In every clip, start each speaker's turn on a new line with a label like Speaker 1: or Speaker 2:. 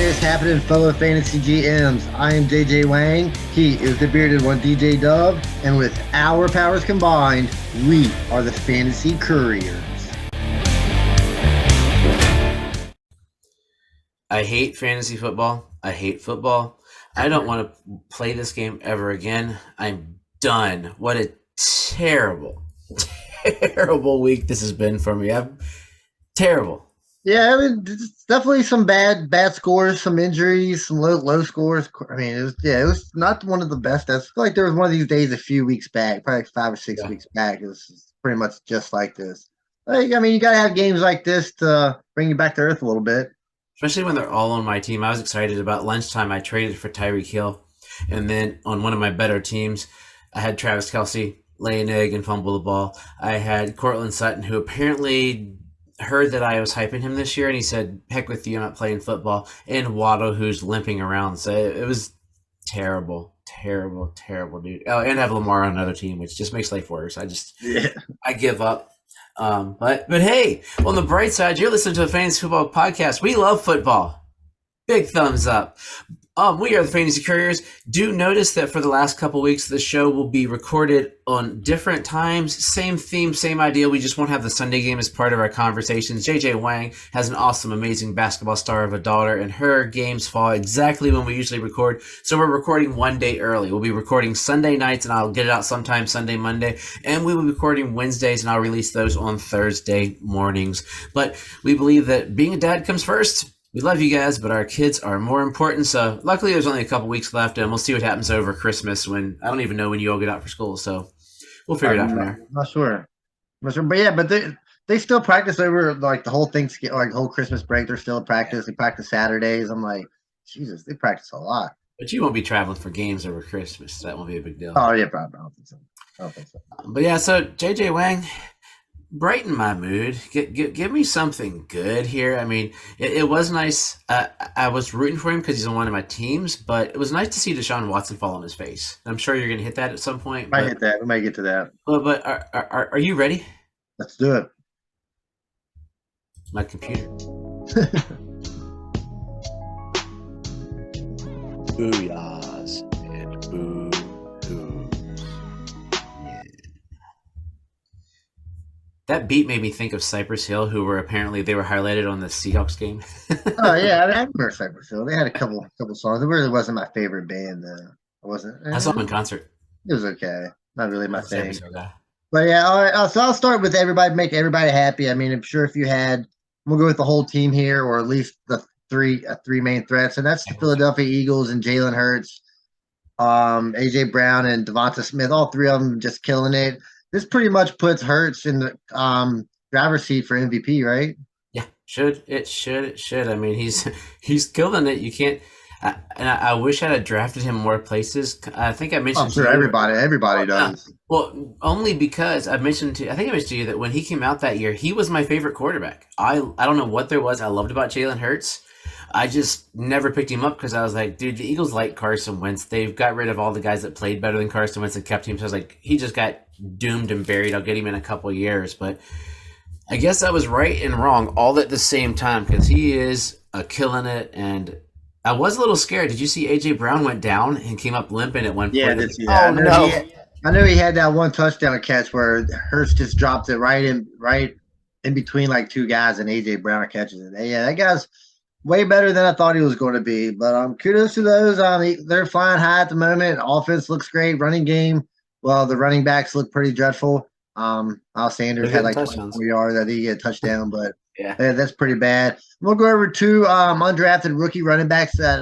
Speaker 1: is happening, fellow fantasy GMs? I am JJ Wang. He is the bearded one, DJ Dub. And with our powers combined, we are the Fantasy Couriers.
Speaker 2: I hate fantasy football. I hate football. I don't want to play this game ever again. I'm done. What a terrible, terrible week this has been for me. I'm terrible.
Speaker 1: Yeah, I mean, it's definitely some bad scores, some injuries, some low scores. I mean, it was not one of the best. I feel like there was one of these days a few weeks back, probably like 5 or 6 weeks back. It was pretty much just like this. Like, I mean, you got to have games like this to bring you back to earth a little bit.
Speaker 2: Especially when they're all on my team. I was excited about lunchtime. I traded for Tyreek Hill. And then on one of my better teams, I had Travis Kelce lay an egg and fumble the ball. I had Cortland Sutton, who apparently heard that I was hyping him this year, and he said, heck with you, I'm not playing football. And Waddle, who's limping around. So it was terrible, dude. Oh, and I have Lamar on another team, which just makes life worse. I give up. But hey, on the bright side, you're listening to a fantasy football podcast. We love football. Big thumbs up. We are the Fantasy Couriers. Do notice that for the last couple weeks, the show will be recorded on different times. Same theme, same idea. We just won't have the Sunday game as part of our conversations. JJ Wang has an awesome, amazing basketball star of a daughter, and her games fall exactly when we usually record. So we're recording one day early. We'll be recording Sunday nights, and I'll get it out sometime Sunday, Monday. And we will be recording Wednesdays, and I'll release those on Thursday mornings. But we believe that being a dad comes first. We love you guys, but our kids are more important. So luckily there's only a couple weeks left, and we'll see what happens over Christmas when I don't even know when you all get out for school. So we'll figure it out from there.
Speaker 1: Not sure. But yeah, but they still practice over like the whole thing, like whole Christmas break. They're still at practice. They practice Saturdays. I'm like, Jesus, they practice a lot.
Speaker 2: But you won't be traveling for games over Christmas. So that won't be a big deal.
Speaker 1: Oh, yeah, probably. I don't think so.
Speaker 2: But yeah, so JJ Wang, brighten my mood. Give me something good here. I mean, it was nice. I was rooting for him because he's on one of my teams, but it was nice to see Deshaun Watson fall on his face. I'm sure you're going to hit that at some point.
Speaker 1: Might hit that. We might get to that.
Speaker 2: But are you ready?
Speaker 1: Let's do it.
Speaker 2: My computer. Booyahs and Boohoos. That beat made me think of Cypress Hill, who were highlighted on the Seahawks game.
Speaker 1: Oh yeah, I remember Cypress Hill. They had a couple songs. It really wasn't my favorite band. It wasn't.
Speaker 2: I saw them in concert.
Speaker 1: It was okay. Not really my thing.
Speaker 2: Cypress Hill guy.
Speaker 1: But yeah, all right. So I'll start with everybody, make everybody happy. I mean, I'm sure if you had, we'll go with the whole team here, or at least the three main threats, and that's the Philadelphia Eagles and Jalen Hurts, AJ Brown and Devonta Smith. All three of them just killing it. This pretty much puts Hurts in the driver's seat for MVP, right?
Speaker 2: Yeah, it should. I mean, he's killing it. You can't. And I wish I had drafted him more places. I think I mentioned.
Speaker 1: I'm sure everybody does.
Speaker 2: Well, only because I mentioned to you that when he came out that year, he was my favorite quarterback. I don't know what there was I loved about Jalen Hurts. I just never picked him up because I was like, dude, the Eagles like Carson Wentz. They've got rid of all the guys that played better than Carson Wentz and kept him. So I was like, he just got doomed and buried. I'll get him in a couple of years. But I guess I was right and wrong all at the same time because he is killing it. And I was a little scared. Did you see AJ Brown went down and came up limping at one point?
Speaker 1: Yeah, I did see that. Oh, no. I know he had that one touchdown catch where Hurts just dropped it right in between like two guys, and AJ Brown catches it. Yeah, that guy's way better than I thought he was going to be. But kudos to those. They're flying high at the moment. Offense looks great. Running game, well, the running backs look pretty dreadful. Miles Sanders had like 24 yards. I think he had a touchdown, but yeah, that's pretty bad. We'll go over two undrafted rookie running backs that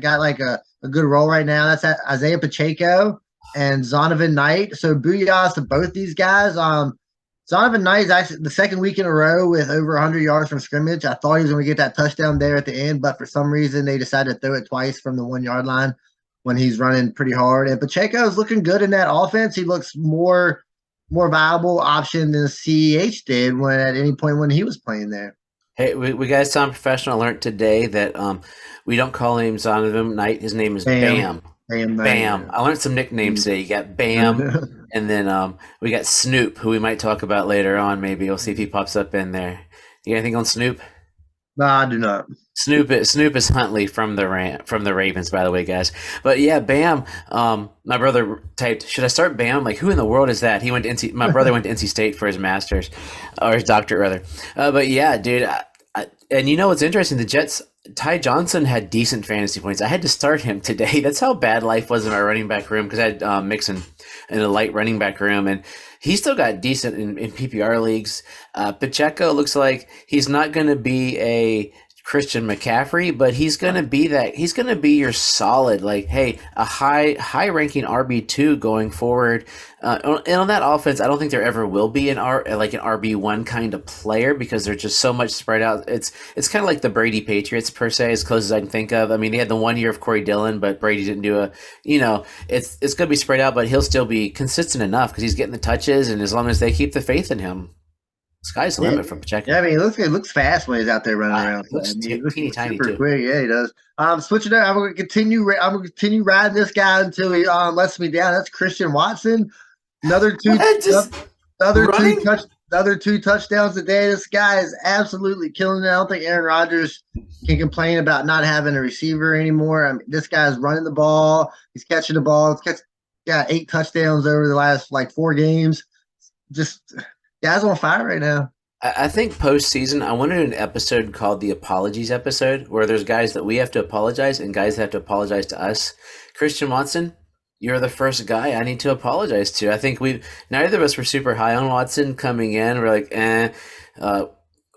Speaker 1: got like a good role right now. That's Isaiah Pacheco and Zonovan Knight. So booyahs to both these guys. Zonovan Knight is actually the second week in a row with over 100 yards from scrimmage. I thought he was going to get that touchdown there at the end, but for some reason they decided to throw it twice from the 1 yard line when he's running pretty hard. And Pacheco is looking good in that offense. He looks more viable option than CEH did at any point when he was playing there.
Speaker 2: Hey, we got some professional learned today that we don't call him Zonovan Knight. His name is Bam. Bam. I learned some nicknames today. You got Bam, and then we got Snoop, who we might talk about later on. Maybe we'll see if he pops up in there. You got anything on Snoop?
Speaker 1: No, I do not.
Speaker 2: Snoop is Huntley from from the Ravens, by the way, guys. But yeah, Bam. My brother typed, "Should I start Bam? Like, who in the world is that?" He went to NC. My brother went to NC State for his master's, or his doctorate rather. But yeah, dude. And you know what's interesting? The Jets. Ty Johnson had decent fantasy points. I had to start him today. That's how bad life was in our running back room because I had Mixon in a light running back room, and he still got decent in PPR leagues. Pacheco looks like he's not going to be a Christian McCaffrey, but he's gonna be that. He's gonna be your solid, like, hey, a high ranking RB2 going forward. And on that offense, I don't think there ever will be an RB1 kind of player because they're just so much spread out. It's kind of like the Brady Patriots per se, as close as I can think of. I mean, they had the 1 year of Corey Dillon, but Brady didn't do it's gonna be spread out, but he'll still be consistent enough because he's getting the touches, and as long as they keep the faith in him. Sky's the limit for Pacheco.
Speaker 1: Yeah, I mean, it looks fast when he's out there running around.
Speaker 2: Looks
Speaker 1: He
Speaker 2: teeny tiny
Speaker 1: super
Speaker 2: too.
Speaker 1: quick. Yeah, he does. Switching up, I'm going to continue. I'm going to continue riding this guy until he lets me down. That's Christian Watson. Another two,
Speaker 2: Just
Speaker 1: another two
Speaker 2: running.
Speaker 1: touch, another 2 touchdowns a day. This guy is absolutely killing it. I don't think Aaron Rodgers can complain about not having a receiver anymore. I mean, this guy's running the ball. He's catching the ball. Got 8 touchdowns over the last like 4 games. Just guys on fire right now.
Speaker 2: I think postseason, I wanted an episode called the Apologies episode, where there's guys that we have to apologize and guys that have to apologize to us. Christian Watson, you're the first guy I need to apologize to. I think neither of us were super high on Watson coming in. We're like,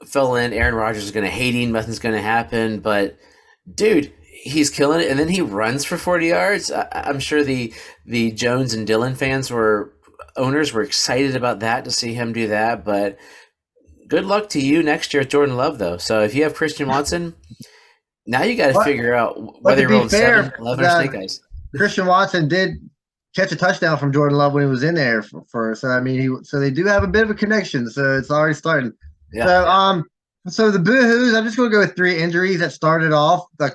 Speaker 2: fell in. Aaron Rodgers is going to hate him. Nothing's going to happen. But dude, he's killing it. And then he runs for 40 yards. I'm sure the Jones and Dillon owners were excited about that to see him do that. But good luck to you next year with Jordan Love, though. So if you have Christian Watson, now you got to figure out whether you're rolling 7, 11, or snake eyes.
Speaker 1: Christian Watson did catch a touchdown from Jordan Love when he was in there so I mean, so they do have a bit of a connection. So it's already starting. Yeah. So the Boohoos, I'm just going to go with 3 injuries that started off in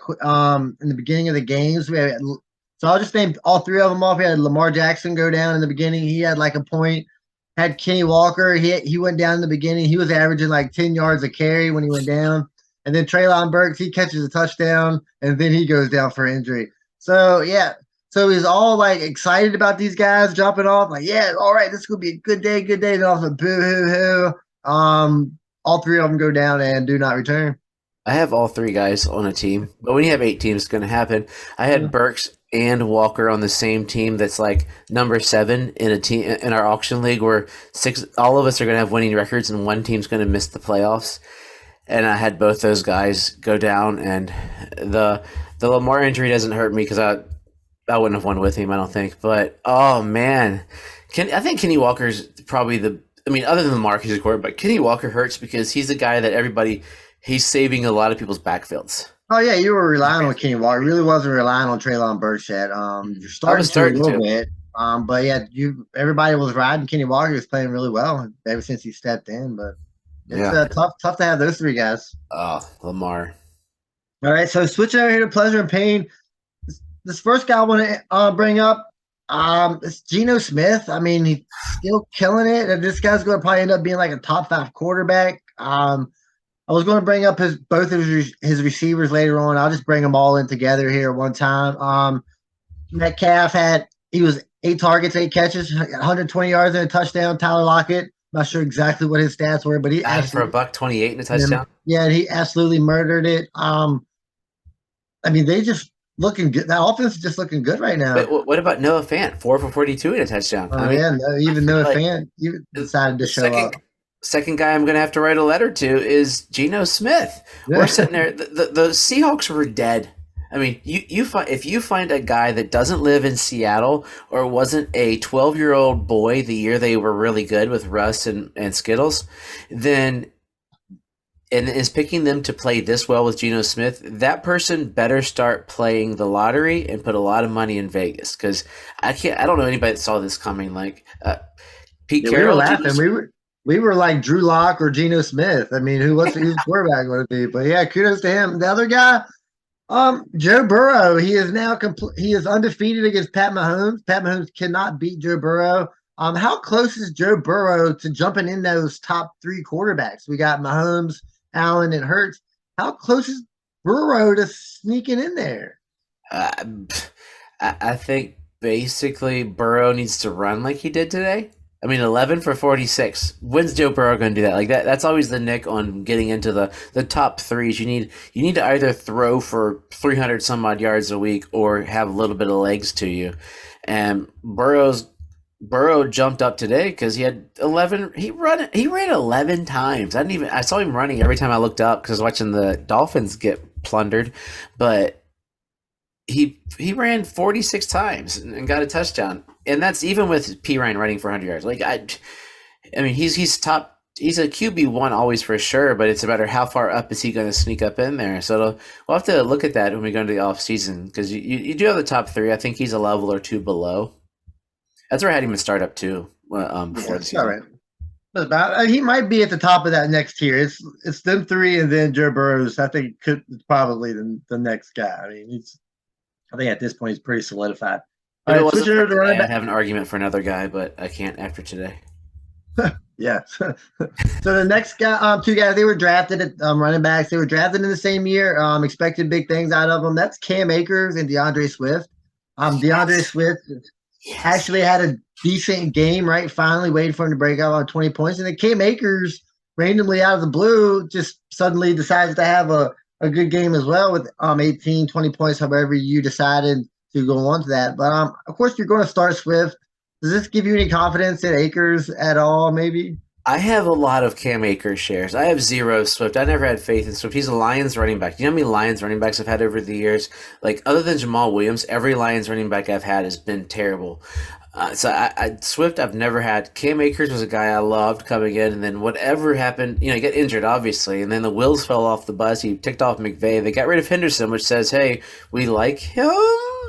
Speaker 1: the beginning of the games. So I'll just name all 3 of them off. We had Lamar Jackson go down in the beginning. He had like a point. Had Kenny Walker. He went down in the beginning. He was averaging like 10 yards a carry when he went down. And then Treylon Burks, he catches a touchdown, and then he goes down for injury. So, yeah. So he's all like excited about these guys jumping off. Like, yeah, all right, this is going to be a good day, good day. Then also boo-hoo-hoo. All 3 of them go down and do not return.
Speaker 2: I have all 3 guys on a team, but when you have 8 teams, it's going to happen. I had Burks and Walker on the same team. That's like number 7 in a team in our auction league, where all of us are going to have winning records, and one team's going to miss the playoffs. And I had both those guys go down, and the Lamar injury doesn't hurt me because I wouldn't have won with him, I don't think. But oh man, I think Kenny Walker's probably other than Lamar, he's a quarterback. Kenny Walker hurts because he's the guy that he's saving a lot of people's backfields.
Speaker 1: Oh yeah, you were relying on Kenny Walker. Really wasn't relying on Treylon Burks yet. You're starting to a little bit. But yeah, everybody was riding Kenny Walker. He was playing really well ever since he stepped in. But it's tough to have those 3 guys.
Speaker 2: Oh, Lamar.
Speaker 1: All right, so switching over here to pleasure and pain. This first guy I want to bring up, it's Geno Smith. I mean, he's still killing it, and this guy's going to probably end up being like a top 5 quarterback. I was going to bring up both of his receivers later on. I'll just bring them all in together here one time. Metcalf he was 8 targets, 8 catches, 120 yards and a touchdown. Tyler Lockett, not sure exactly what his stats were, but he
Speaker 2: asked for $128 and a touchdown.
Speaker 1: Yeah, he absolutely murdered it. I mean, they just looking good. That offense is just looking good right now.
Speaker 2: But what about Noah Fant? 4 for 42 and a touchdown.
Speaker 1: Even Noah Fant decided to show up.
Speaker 2: Second guy I'm going to have to write a letter to is Geno Smith. Yeah. We're sitting there. The Seahawks were dead. I mean, if you find a guy that doesn't live in Seattle or wasn't a 12-year-old boy the year they were really good with Russ and Skittles, then and is picking them to play this well with Geno Smith, that person better start playing the lottery and put a lot of money in Vegas, because I don't know anybody that saw this coming. Like Pete Carroll,
Speaker 1: we were laughing. We were like Drew Lock or Geno Smith. I mean, whose quarterback would it be? But yeah, kudos to him. The other guy, Joe Burrow. He is now he is undefeated against Pat Mahomes. Pat Mahomes cannot beat Joe Burrow. How close is Joe Burrow to jumping in those top 3 quarterbacks? We got Mahomes, Allen, and Hurts. how close is Burrow to sneaking in there?
Speaker 2: Uh, I think basically Burrow needs to run like he did today. I mean, 11 for 46. When's Joe Burrow going to do that? Like that. That's always the nick on getting into the top threes. You need to either throw for 300 some odd yards a week or have a little bit of legs to you. And Burrow jumped up today because he had 11. He ran 11 times. I saw him running every time I looked up because I was watching the Dolphins get plundered, but he ran 46 times and got a touchdown, and that's even with P Ryan running for 100 yards. Like I mean he's top. He's a QB1 always for sure, but it's a matter how far up is he going to sneak up in there. So we'll have to look at that when we go into the off season because you do have the top three. I think he's a level or two below. That's where I had him in startup too. Before the season.
Speaker 1: All right. He might be at the top of that next tier. It's them three and then Joe Burrows. I think could probably the next guy. I mean, I think at this point he's pretty solidified.
Speaker 2: All right, switching over to running back. I have an argument for another guy, but I can't after today.
Speaker 1: Yeah. So the next guy, two guys, they were drafted at running backs. They were drafted in the same year. Expected big things out of them. That's Cam Akers and DeAndre Swift. DeAndre Swift actually had a decent game, right? Finally waiting for him to break out on 20 points. And then Cam Akers, randomly out of the blue, just suddenly decides to have a good game as well with 18, 20 points, however you decided to go on to that. But, of course, you're going to start Swift. Does this give you any confidence in Akers at all, maybe?
Speaker 2: I have a lot of Cam Akers shares. I have zero Swift. I never had faith in Swift. He's a Lions running back. You know how many Lions running backs I've had over the years? Like, other than Jamal Williams, every Lions running back I've had has been terrible. Swift I've never had. Cam Akers was a guy I loved coming in, and then whatever happened, he got injured, obviously, and then the wheels fell off the bus. He ticked off McVay. They got rid of Henderson, which says, hey, we like him,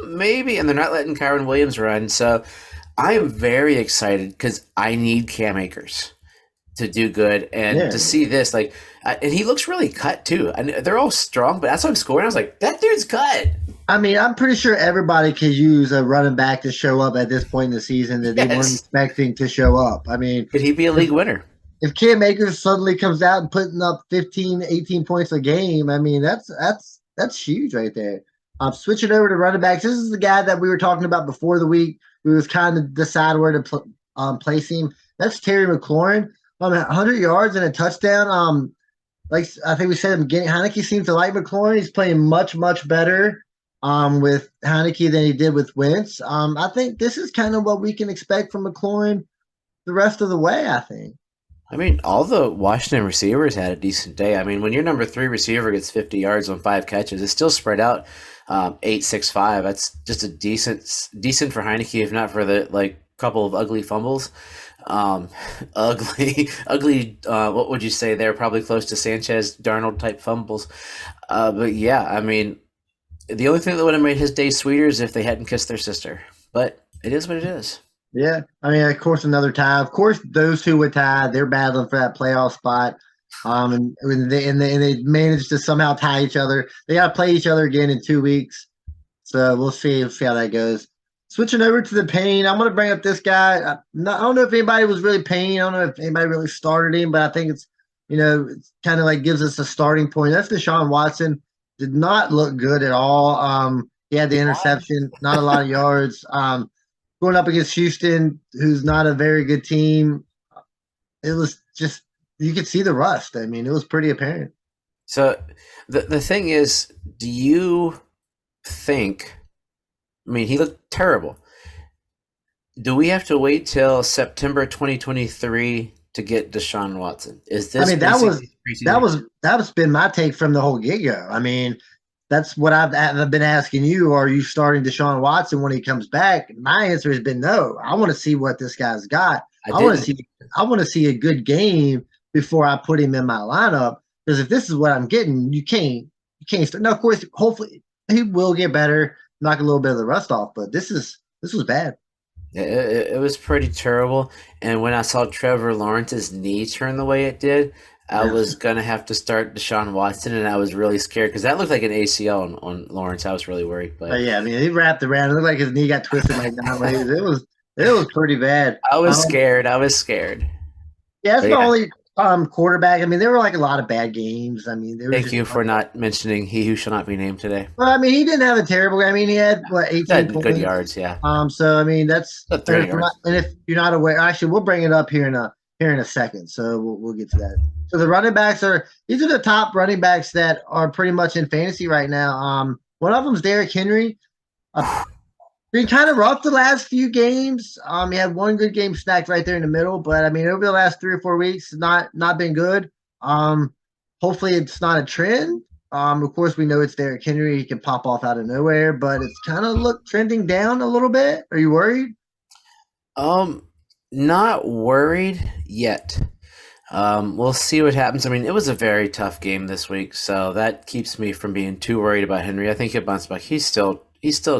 Speaker 2: maybe, and they're not letting Kyron Williams run. So I am very excited because I need Cam Akers to do good and to see this. And he looks really cut, too. And they're all strong, but that's what I'm scoring. I was like, that dude's cut.
Speaker 1: I mean, I'm pretty sure everybody could use a running back to show up at this point in the season that they weren't expecting to show up. I mean,
Speaker 2: could he be a league winner?
Speaker 1: If Cam Akers suddenly comes out and putting up 15, 18 points a game, I mean, that's huge right there. Switching over to running backs, this is the guy that we were talking about before the week. We was kind of decide where to place him. That's Terry McLaurin. 100 yards and a touchdown. Like I think we said at the beginning, Heineke seems to like McLaurin. He's playing much, much better with Heineke than he did with Wentz. I think this is kind of what we can expect from McLaurin the rest of the way, I think.
Speaker 2: I mean, all the Washington receivers had a decent day. I mean, when your number 3 receiver gets 50 yards on 5 catches, it's still spread out 8, 6, 5. That's just a decent for Heineke, if not for the couple of ugly fumbles. Ugly. What would you say? They're probably close to Sanchez, Darnold type fumbles. But yeah, I mean, the only thing that would have made his day sweeter is if they hadn't kissed their sister. But it is what it is.
Speaker 1: Yeah, I mean, of course, another tie. Of course, those two would tie. They're battling for that playoff spot. And they managed to somehow tie each other. They got to play each other again in 2 weeks. So we'll see how that goes. Switching over to the pain, I'm going to bring up this guy. I don't know if anybody was really paying. I don't know if anybody really started him, but I think it's kind of like gives us a starting point. That's Deshaun Watson. Did not look good at all. He had the interception, not a lot of yards. Going up against Houston, who's not a very good team, it was just you could see the rust. I mean, it was pretty apparent.
Speaker 2: So the thing is, do you think – I mean, he looked terrible. Do we have to wait till September 2023 to get Deshaun Watson? Is this?
Speaker 1: I mean, that's been my take from the whole get-go. I mean, that's what I've been asking you. Are you starting Deshaun Watson when he comes back? My answer has been no. I want to see what this guy's got. I want to see a good game before I put him in my lineup. Because if this is what I'm getting, you can't start. Now, of course, hopefully he will get better. Knock a little bit of the rust off, but this was bad.
Speaker 2: It was pretty terrible. And when I saw Trevor Lawrence's knee turn the way it did, I was gonna have to start Deshaun Watson, and I was really scared because that looked like an ACL on Lawrence. I was really worried. But
Speaker 1: yeah, I mean, he wrapped around. It looked like his knee got twisted like 9 ways. It was pretty bad.
Speaker 2: I was scared.
Speaker 1: Yeah, that's the quarterback. I mean, there were like a lot of bad games. I mean, there was
Speaker 2: Thank
Speaker 1: just.
Speaker 2: you for not mentioning he who shall not be named today.
Speaker 1: Well, I mean, he didn't have a terrible. I mean, he had what 18
Speaker 2: Had good
Speaker 1: points.
Speaker 2: yards, yeah.
Speaker 1: So I mean, that's
Speaker 2: About
Speaker 1: and
Speaker 2: 30
Speaker 1: if, we're not,
Speaker 2: yards.
Speaker 1: and if you're not aware, actually, we'll bring it up here in a second. So we'll get to that. So the running backs are these are the top running backs that are pretty much in fantasy right now. One of them is Derrick Henry. Been kind of rough the last few games. He had one good game snacked right there in the middle, but I mean, over the last 3 or 4 weeks, not been good. Um, Hopefully, it's not a trend. Of course, we know it's Derrick Henry; he can pop off out of nowhere, but it's kind of look trending down a little bit. Are you worried?
Speaker 2: Um, Not worried yet. We'll see what happens. I mean, it was a very tough game this week, so that keeps me from being too worried about Henry. I think he'll bounce back. He's still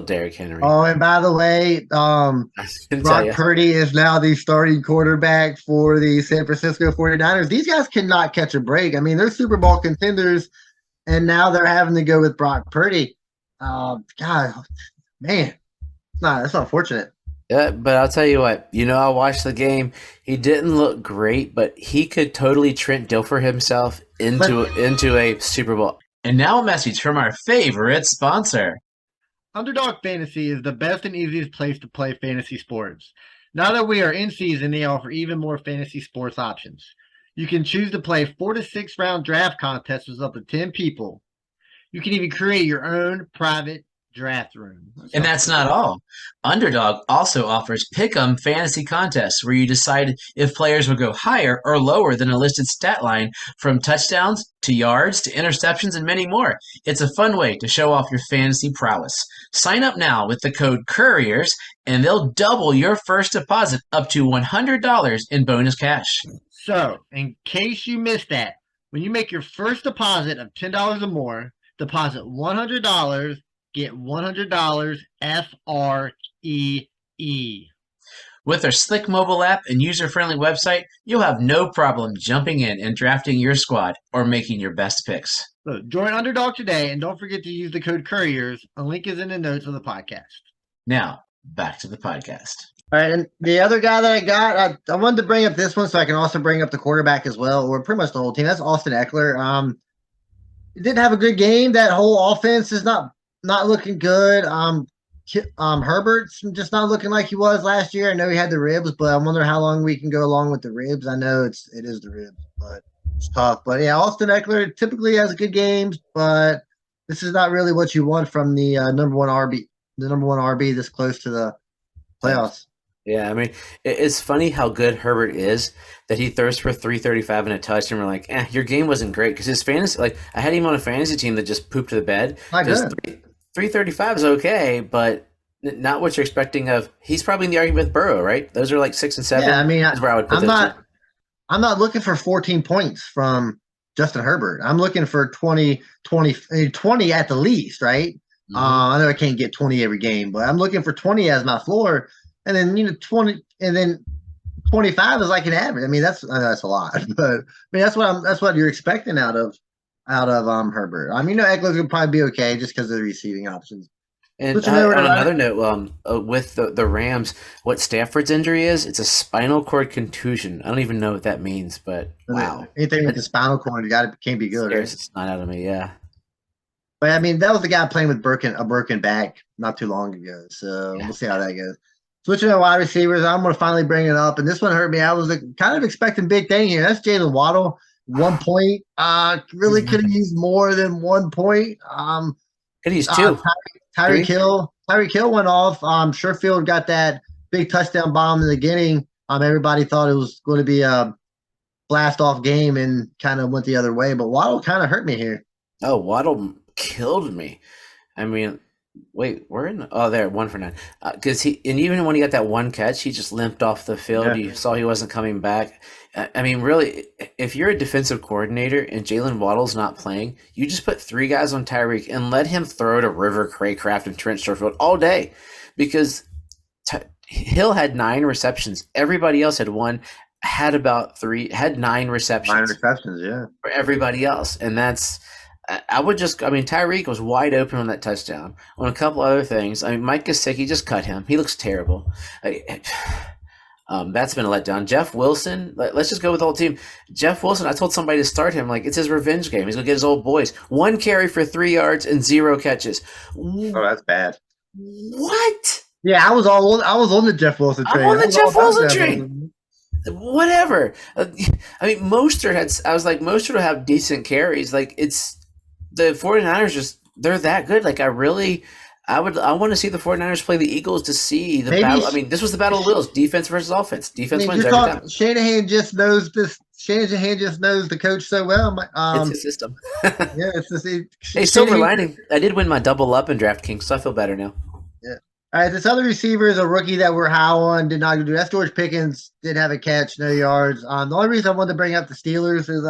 Speaker 2: Derrick Henry.
Speaker 1: Oh, and by the way,
Speaker 2: I can tell
Speaker 1: Brock
Speaker 2: you.
Speaker 1: Purdy is now the starting quarterback for the San Francisco 49ers. These guys cannot catch a break. I mean, they're Super Bowl contenders, and now they're having to go with Brock Purdy. God, man, that's unfortunate.
Speaker 2: Yeah, but I'll tell you what. I watched the game. He didn't look great, but he could totally Trent Dilfer himself into a Super Bowl.
Speaker 3: And now a message from our favorite sponsor.
Speaker 1: Underdog Fantasy is the best and easiest place to play fantasy sports. Now that we are in season, they offer even more fantasy sports options. You can choose to play 4 to 6 round draft contests with up to 10 people. You can even create your own private draft room.
Speaker 3: And that's not all. Underdog also offers pick'em fantasy contests where you decide if players will go higher or lower than a listed stat line, from touchdowns to yards to interceptions and many more. It's a fun way to show off your fantasy prowess. Sign up now with the code Couriers and they'll double your first deposit up to $100 in bonus cash.
Speaker 1: So, in case you missed that, when you make your first deposit of $10 or more, deposit $100, get $100 FREE.
Speaker 3: With their slick mobile app and user-friendly website, you'll have no problem jumping in and drafting your squad or making your best picks.
Speaker 1: So join Underdog today, and don't forget to use the code Couriers. A link is in the notes of the podcast.
Speaker 3: Now, back to the podcast.
Speaker 1: All right, and the other guy that I got, I wanted to bring up this one so I can also bring up the quarterback as well, or pretty much the whole team. That's Austin Eckler. He didn't have a good game. That whole offense is not looking good. Herbert's just not looking like he was last year. I know he had the ribs, but I wonder how long we can go along with the ribs. I know it is the ribs, but it's tough. But yeah, Austin Eckler typically has good games, but this is not really what you want from the number one RB this close to the playoffs.
Speaker 2: Yeah, I mean, it's funny how good Herbert is that he throws for 335 and a touch, and we're like, your game wasn't great because his fantasy, like, I had him on a fantasy team that just pooped the bed.
Speaker 1: Not good.
Speaker 2: 335 is okay, but not what you're expecting of. He's probably in the argument with Burrow, right? Those are like 6 and 7.
Speaker 1: Yeah, I mean,
Speaker 2: That's where I would put
Speaker 1: I'm not looking for 14 points from Justin Herbert. I'm looking for 20 at the least, right?
Speaker 2: Mm-hmm.
Speaker 1: I know I can't get 20 every game, but I'm looking for 20 as my floor. And then 20, and then 25 is like an average. I mean, that's a lot, but I mean that's what you're expecting out of Herbert. I mean, Eckler's gonna probably be okay just because of the receiving options.
Speaker 2: And on another note, with the Rams, what Stafford's injury is, it's a spinal cord contusion. I don't even know what that means, but wow,
Speaker 1: anything with the spinal cord, can't be good. Right?
Speaker 2: It's not out of me, yeah.
Speaker 1: But I mean, that was the guy playing with a broken back not too long ago. So We'll see how that goes. Switching to wide receivers, I'm going to finally bring it up, and this one hurt me. I was kind of expecting big thing here. That's Jalen Waddle, 1 point. Really could have used more than 1 point.
Speaker 2: Could have used 2.
Speaker 1: Tyreek Hill went off. Sherfield got that big touchdown bomb in the beginning. Everybody thought it was going to be a blast off game and kind of went the other way, but Waddle kind of hurt me here.
Speaker 2: Oh, Waddle killed me. I mean, wait, there, 1 for 9. Because even when he got that one catch, he just limped off the field. Yeah. You saw he wasn't coming back. I mean, really, if you're a defensive coordinator and Jalen Waddle's not playing, you just put 3 guys on Tyreek and let him throw to River Craycraft and Trent Sherfield all day, because Hill had 9 receptions. Everybody else had 9 receptions.
Speaker 1: 9 receptions, yeah.
Speaker 2: For everybody else, and that's. Tyreek was wide open on that touchdown. On a couple other things, Mike Gesicki just cut him. He looks terrible. That's been a letdown. Jeff Wilson, let's just go with the whole team. Jeff Wilson, I told somebody to start him. Like, it's his revenge game. He's going to get his old boys. 1 carry for 3 yards and 0 catches.
Speaker 1: Oh, that's bad.
Speaker 2: What?
Speaker 1: Yeah, I was on the Jeff Wilson train.
Speaker 2: I'm on the Jeff Wilson train. Whatever. I mean, Mostert will have decent carries. Like, it's the 49ers just, they're that good. Like, I want to see the 49ers play the Eagles to see the battle. I mean, this was the battle of wills, defense versus offense. Defense wins every time.
Speaker 1: Shanahan just knows this. Shanahan just knows the coach so well.
Speaker 2: It's his system.
Speaker 1: Yeah, it's just
Speaker 2: hey, silver lining. I did win my double up in DraftKings, so I feel better now.
Speaker 1: Yeah. All right, this other receiver is a rookie that we're high on. Did not do. That's George Pickens. Did have a catch, no yards. The only reason I wanted to bring up the Steelers is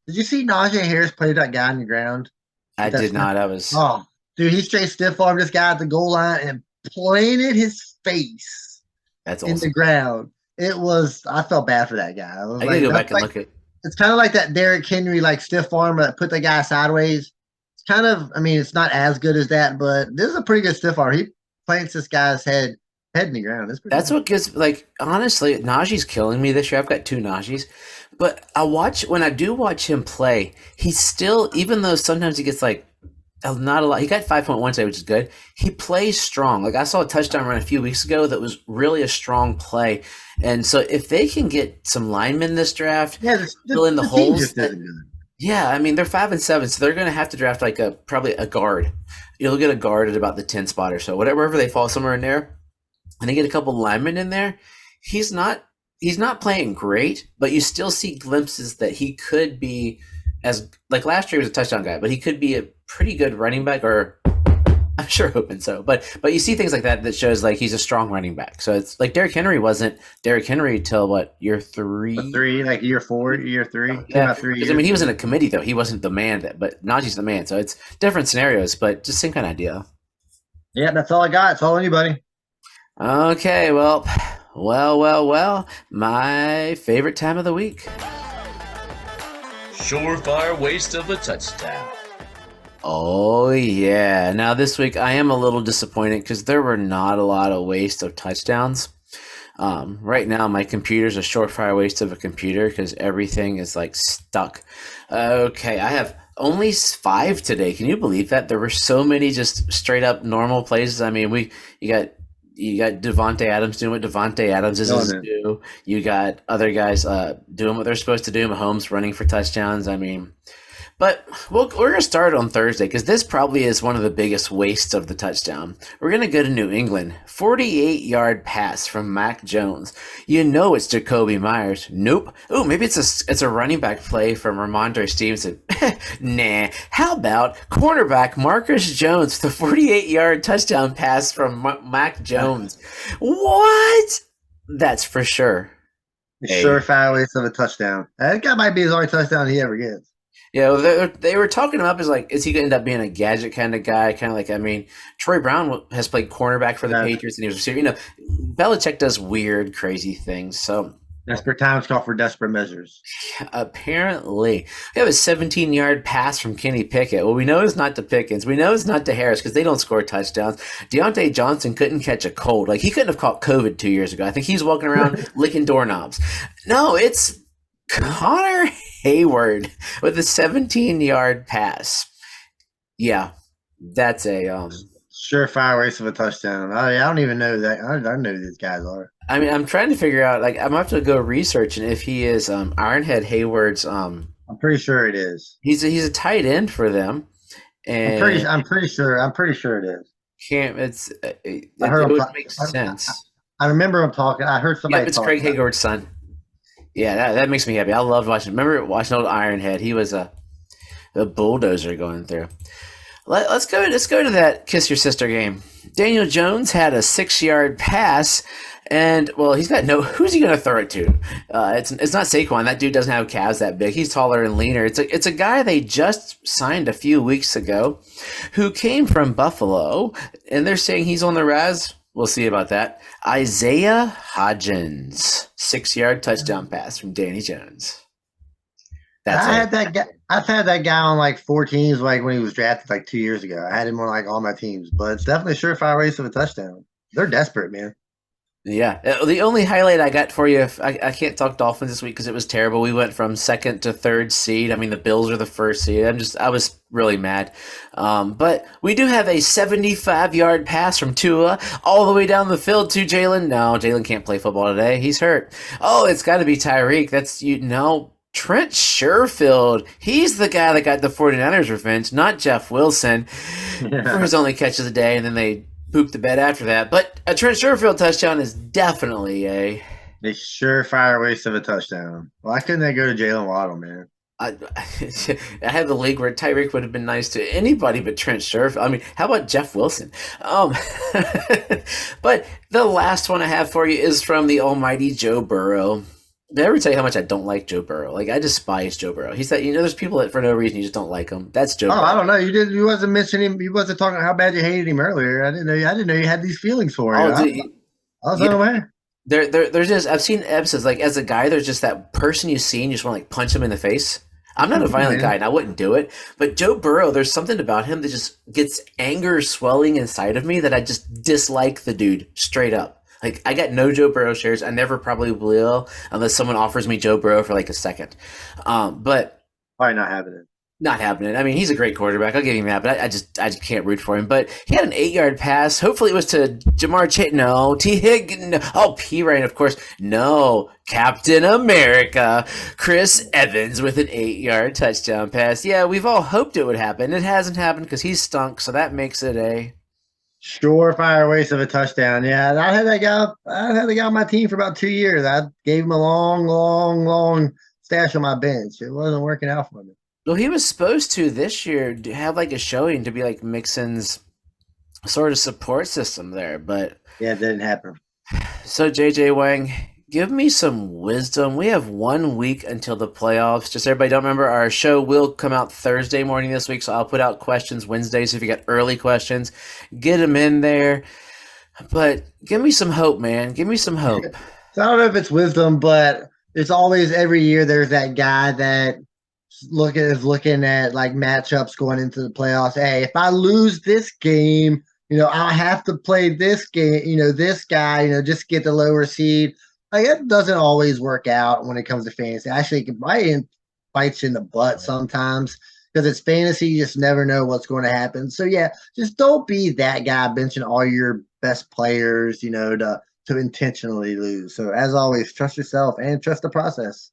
Speaker 1: did you see Najee Harris play that guy on the ground?
Speaker 2: I did not. I was.
Speaker 1: Oh, dude, he straight stiff armed this guy at the goal line and planted his face in the ground. It was. I felt bad for that guy.
Speaker 2: I gotta go back and look at.
Speaker 1: It's kind of like that Derrick Henry stiff arm that put the guy sideways. It's kind of. I mean, it's not as good as that, but this is a pretty good stiff arm. He plants this guy's head in the ground.
Speaker 2: That's what gives. Honestly, Najee's killing me this year. I've got 2 Najees, but when I do watch him play, he's still, even though sometimes he gets not a lot. He got 5.1 today, which is good. He plays strong. I saw a touchdown run a few weeks ago that was really a strong play. And so if they can get some linemen this draft, fill in the holes. Yeah, I mean, they're 5-7, so they're going to have to draft probably a guard. You'll get a guard at about the 10 spot or so. Wherever they fall, somewhere in there. And they get a couple linemen in there. He's not playing great, but you still see glimpses that he could be last year he was a touchdown guy, but he could be a pretty good running back, or I'm sure hoping so. But you see things like that shows he's a strong running back. So it's like Derrick Henry wasn't Derrick Henry till year 3?
Speaker 1: Year 4, year 3.
Speaker 2: Yeah, I mean, he was in a committee though. He wasn't the man, but Najee's the man. So it's different scenarios, but just same kind of idea.
Speaker 1: Yeah, that's all I got. It's all anybody.
Speaker 2: Okay, well, my favorite time of the week.
Speaker 4: Surefire waste of a touchdown.
Speaker 2: Oh, yeah. Now, this week, I am a little disappointed because there were not a lot of waste of touchdowns. Right now, my computer's a surefire waste of a computer because everything is stuck. Okay, I have only 5 today. Can you believe that? There were so many just straight up normal plays. I mean, you got Devontae Adams doing what Devontae Adams is supposed to do. You got other guys doing what they're supposed to do. Mahomes running for touchdowns. I mean, but we're going to start on Thursday because this probably is one of the biggest wastes of the touchdown. We're going to go to New England. 48-yard pass from Mac Jones. You know it's Jacoby Myers. Nope. Oh, maybe it's a running back play from Ramondre Stevenson. Nah. How about cornerback Marcus Jones, the 48-yard touchdown pass from Mac Jones? What? That's for sure.
Speaker 1: Surefire waste of a touchdown. That guy might be his only touchdown he ever gets.
Speaker 2: Yeah, they were talking him up as is he going to end up being a gadget kind of guy? Kind of Troy Brown has played cornerback for the Patriots, and he was a receiver. Belichick does weird, crazy things. So
Speaker 1: desperate times call for desperate measures.
Speaker 2: Apparently, we have a 17-yard pass from Kenny Pickett. Well, we know it's not to Pickens. We know it's not to Harris because they don't score touchdowns. Deontay Johnson couldn't catch a cold. He couldn't have caught COVID 2 years ago. I think he's walking around licking doorknobs. No, it's Connor Hayward with a 17-yard pass. Yeah, that's a
Speaker 1: surefire waste of a touchdown. I don't even know that. I don't know who these guys are.
Speaker 2: I mean, I'm trying to figure out. I'm gonna have to go research and if he is Ironhead Hayward's.
Speaker 1: I'm pretty sure it is.
Speaker 2: He's a tight end for them, and
Speaker 1: I'm pretty sure it is.
Speaker 2: It would make sense.
Speaker 1: I remember him talking. I heard somebody.
Speaker 2: Yep, it's Craig Hayward's son. Yeah, that makes me happy. I loved watching. Remember watching old Ironhead? He was a bulldozer going through. Let's go to that Kiss Your Sister game. Daniel Jones had a 6-yard pass, and he's got who's he going to throw it to? It's not Saquon. That dude doesn't have calves that big. He's taller and leaner. It's a guy they just signed a few weeks ago, who came from Buffalo, and they're saying he's on the rise. We'll see about that. Isaiah Hodgins, 6-yard touchdown pass from Danny Jones.
Speaker 1: I've had that guy on 4 teams when he was drafted 2 years ago. I had him on all my teams, but it's definitely a surefire waste of a touchdown. They're desperate, man.
Speaker 2: Yeah. The only highlight I got for you, I can't talk Dolphins this week because it was terrible. We went from second to third seed. I mean, the Bills are the first seed. I was really mad. But we do have a 75-yard pass from Tua all the way down the field to Jalen. No, Jalen can't play football today. He's hurt. Oh, it's got to be Tyreek. That's you. No, Trent Sherfield. He's the guy that got the 49ers revenge, not Jeff Wilson for his only catch of the day. And then they pooped the bed after that. But a Trent Sherfield touchdown is definitely a
Speaker 1: surefire waste of a touchdown. Why couldn't they go to Jalen Waddle, man?
Speaker 2: I had the league where Tyreek would have been nice to anybody but Trent Sherfield. I mean, how about Jeff Wilson? But the last one I have for you is from the almighty Joe Burrow. Did I ever tell you how much I don't like Joe Burrow? Like, I despise Joe Burrow. He's that, there's people that for no reason you just don't like him. That's Joe Burrow.
Speaker 1: I don't know. You wasn't mentioning him. You wasn't talking how bad you hated him earlier. I didn't know you had these feelings for him. I was unaware.
Speaker 2: There's just, I've seen episodes, like, as a guy, there's just that person you see and you just want to, like, punch him in the face. I'm not a violent guy, and I wouldn't do it. But Joe Burrow, there's something about him that just gets anger swelling inside of me that I just dislike the dude straight up. Like, I got no Joe Burrow shares. I never probably will unless someone offers me Joe Burrow for like a second. But
Speaker 1: probably not happening.
Speaker 2: Not happening. I mean, he's a great quarterback. I'll give him that, but I just can't root for him. But he had an 8-yard pass. Hopefully it was to Jamar Chase. No. T. Higgins. No. Oh, P. Ryan, of course. No. Captain America. Chris Evans with an 8-yard touchdown pass. Yeah, we've all hoped it would happen. It hasn't happened because he's stunk, so that makes it a
Speaker 1: surefire waste of a touchdown. Yeah, I had that guy on my team for about 2 years. I gave him a long stash on my bench. It wasn't working out for me.
Speaker 2: Well, he was supposed to this year have like a showing to be like Mixon's sort of support system there, but
Speaker 1: yeah, it didn't happen.
Speaker 2: So JJ Wang, give me some wisdom. We have 1 week until the playoffs. Just everybody don't remember, our show will come out Thursday morning this week, so I'll put out questions Wednesday. So if you got early questions, get them in there. But give me some hope, man. Give me some hope.
Speaker 1: So I don't know if it's wisdom, but it's always every year there's that guy that is looking at like matchups going into the playoffs. Hey, if I lose this game, I'll have to play this game, this guy, just get the lower seed. Like, it doesn't always work out when it comes to fantasy. Actually, it might bite you in the butt sometimes because it's fantasy. You just never know what's going to happen. So, yeah, just don't be that guy benching all your best players, to intentionally lose. So, as always, trust yourself and trust the process.